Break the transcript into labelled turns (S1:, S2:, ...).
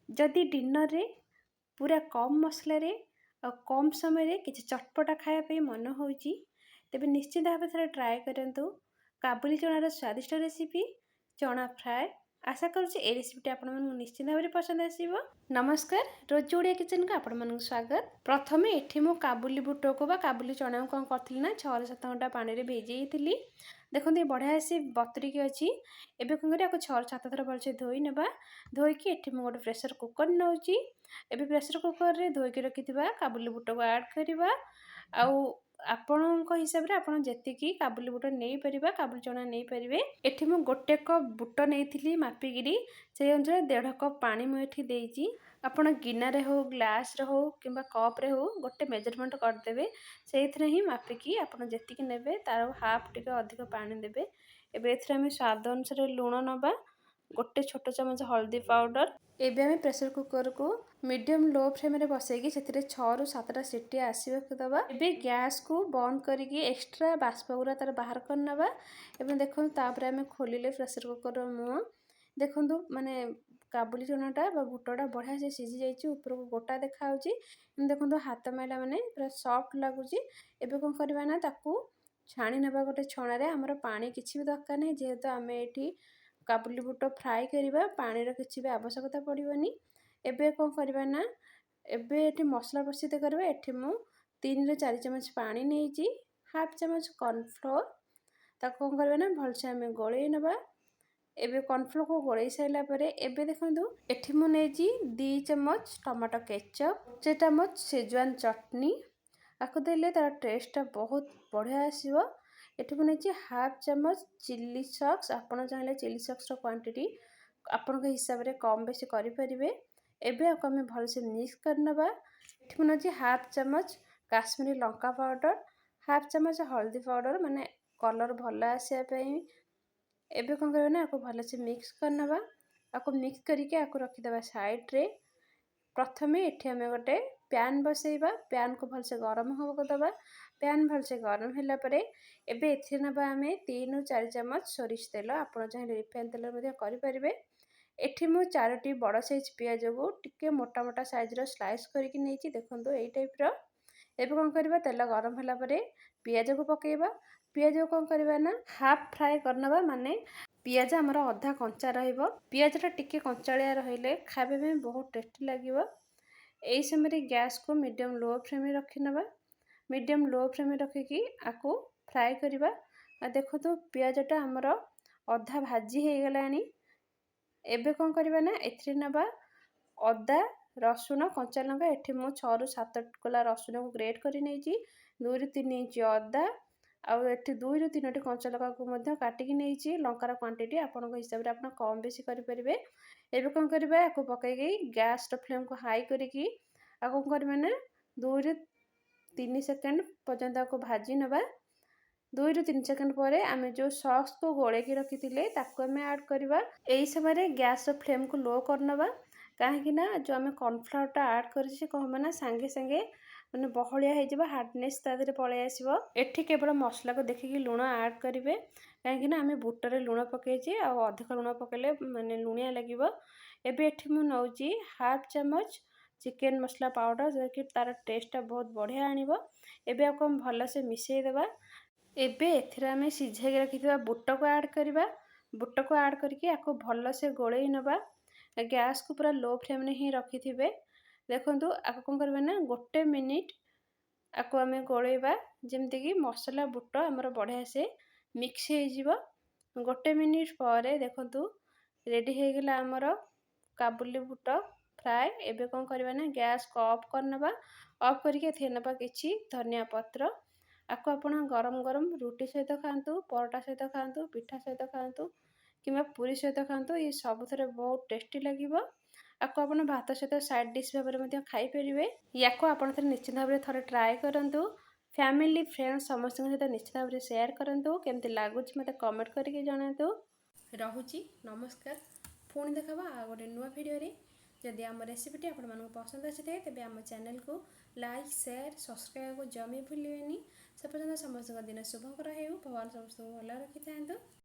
S1: जदि डिनर रे पूरा कम मसलें और कम समय किसी चटपटा खायापी मन हो तेबे निश्चित भाव थे ट्राए करूँ काबुली चणार स्वादिष्ट रेसिपी चना फ्राए। आशा करुँचे ए रेसिपी आपण निश्चित भाव में पसंद आसो। नमस्कार, रोज ओडिया किचन को आपण स्वागत। प्रथमे एठी मु काबुली बुट को बा काबुली चना को कौन करी ना 6-7 घंटा पानी में भिजई थी। देखो ये बढ़िया से बतरिकी अच्छी। एबे कौन करिया 6-7 थर भलसे धोई नेबा। धोईकी एठी मु गोटे प्रेशर कुकर नौची। एबे प्रेशर कुकर रे धोईकी रखिथिबा काबुली बुट को ऐड करिबा। आउ आपणक हिसाब रे आपण जेतिकी काबुली बुट नहीं परिबा काबुली चना नहीं परिबे। एठी मु गोटे कप बुट नेइथिली मापिगिरी से अनुसार 1.5 कप पानी मु एठी देइची। आपण गिना रे हो ग्लास रे हो किंबा कप रे हो गोटे मेजरमेंट कर देबे। सेइथरे ही मापिकी आपण जेतिकी नेबे तार हाफ टिके अधिक पानी देबे। एबे एथरे हम स्वाद अनुसार लूण नबा, गोटे छोट चमच हल्दी पाउडर। एबे हम प्रेशर कुकर को मीडियम लो फ्लेम रे बसैकी सेथिरे 6-7टा सीटी आसीबा दबा। एबे गैस को बंद करिकी एक्स्ट्रा बाष्प गुरा तार बाहर कर नबा। एबे देखो तापर हम खोलिले प्रेशर कुकर रो मुंह देखो माने काबुली चनाटा बा बुटटा बढ़िया से सिझी जाइए ऊपर को गोटा देखा देखो हाथ माइला माने पूरा सॉफ्ट लगुच। एबे कौन करबा ना ताकू छाणी नबा गोटे छणा रे। हमर पानी किछि भी दरकार नहीं जेहेतु आमे एठी काबुली बुट फ्राए करिबा पानी रो किछि भी आवश्यकता पड़िबनी। एबे कौन करबा ना एबे एठी मसला प्रस्तुत करबा। एठी मु 3-4 चम्मच पानी नेइची, हाफ चम्मच कॉर्नफ्लोर ताको कौन करबा ना भलसे हमें गोळेई नबा। एबे कॉर्नफ्लोर को गोळेई साइला परे एबे देखंतु एठी मु नेइची 2 चम्मच टमाटो केचप, 1 चम्मच शेजवान चटनी। आको देले तार टेस्ट बहुत बढ़िया आसीबो। एठी मु नेइची हाफ चम्मच चिली सॉस। आपण चाहिले चिली सॉस रो क्वांटिटी आपण के हिसाब रे कम बेसी करि परिबे। एबे आको हम भलसे मिक्स करनबा। एठी मु नेइची हाफ चम्मच काश्मीरी लंका पाउडर, हाफ चम्मच हल्दी पाउडर माने कलर भल आसे पई। एबे कौन करबा ना आको भलसे मिक्स करनबा। आको मिक्स करिके आको रखिदबा साइड रे। प्रथमे एठी हमें गोटे पैन बसैबा। पैन को भलसे गरम हो दबा। पैन भलसे गरम होला परे एबे एथि नबा हमें 3-4 चम्मच सोरिष तेल। आपण चाहे रिफाइन तेल मध्ये करि परिबे। एठी मु 4टी बड़ साइज पियाज को टिके मोटा मोटा साइज रो स्लाइस करके नेची देखंतु एई टाइप रो। एबे कौन करबा तेल गरम होला परे पियाज को पकेबा। पियाज को कौन करबा ना हाफ फ्राई करनबा माने पियाज हमर अधा कंचा रहइबो। पियाजटा टिके कंचालिया रहिले खाबे में बहुत टेस्टी लागिबो। एई समय रे गैस को मीडियम लो फ्लेम में रखि नबा। मीडियम लो फ्लेम में रखिकी आको फ्राई करिबा। आ देखो तो पियाजटा हमर अधा भाजी हे गलानी। एबे कौन करबा ना एथरे नबा अदा रसुण कंचा लंका। एठी मु 6-7 कोला रसुण को ग्रेट करि नेची। 2-3 इंच अदा आ एठी 2-3टी कंचा लंका को मध्य काटिकी नेची। लंकार क्वांटिटी आपण को हिसाब रे आपण कम बेसी करि परिबे। एबे कौन करबा आको पकाइकी गैस रो फ्लेम को हाई करिकी आको करबा ना 2-3 सेकंड पर्यंत आको भाजी नबा। 2-3 सेकंड परे आमे जो सॉस को गोळे की रखिथिले ताको हमें ऐड करबा। एई समय रे गैस रो फ्लेम को लो करनबा काहे कि ना जो हमें कॉर्नफ्लोर टा ऐड करछि से कहबा ना संगे संगे माने बहलिया हे जिबा हार्डनेस तादरे पळे आसीबो। एठी केवल मसला को देखिकी लूण ऐड करिवे काहे कि ना हमें बुट रे लूण पकेछि आ अधिक लूण पकेले माने लुणिया लागिबो। एबे एठी मु नौची हाफ चम्मच चिकन मसला पाउडर जो कि तार टेस्ट बहुत बढ़िया आनिबो। एबे आको हम भल से मिसई देबा। एबे एथिरा हमें सिझाई के रखिथिबा बुट को ऐड करबा। बुट को ऐड करके आको भल से गोळेई नबा। गैस को पूरा लो फ्लेम में ही रखिथिबे। देखंतु आको कोन करबा ना गोटे मिनिट आको हमें गोळेइबा जेमति कि मसला बुट हमर बढ़िया से मिक्स हे जिवो। गोटे मिनिट परे देखंतु रेडी हे गेला हमर काबुली बुट फ्राए। एबे कौन करबा ना गैस को ऑफ करनबा। ऑफ करके एथे नबा किछि धनिया पत्र। आको आपण गरम गरम रोटी सहित खांतु, परोटा सहित खांतु, पिठा सहित खांतु किंबा पूरी सहित खांतु। ये सब थरे बहुत टेस्टी लागिबो। आको आपण भात सहित साइड डिश भाबरे मध्ये खाई परिबे। याको आपण थरे निश्चित भाबरे थरे ट्राई करंतु। फैमिली फ्रेंड्स समस्त सहित निश्चित भाबरे शेयर करंतु। केमति लागुछि मते कमेंट करके जणातु। रहुछि नमस्कार। पुणी देखाबा आ गोटे नुवा वीडियो रे। जदि आम रेसिपीटी आपण मानक पसंद आछि तेबे आम चैनल को लाइक शेयर सब्सक्राइब को जमी भूलिबेनी। से पर्यंत समस्त दिन शुभ रहे। भगवान समस्त को भल रखि थांतु।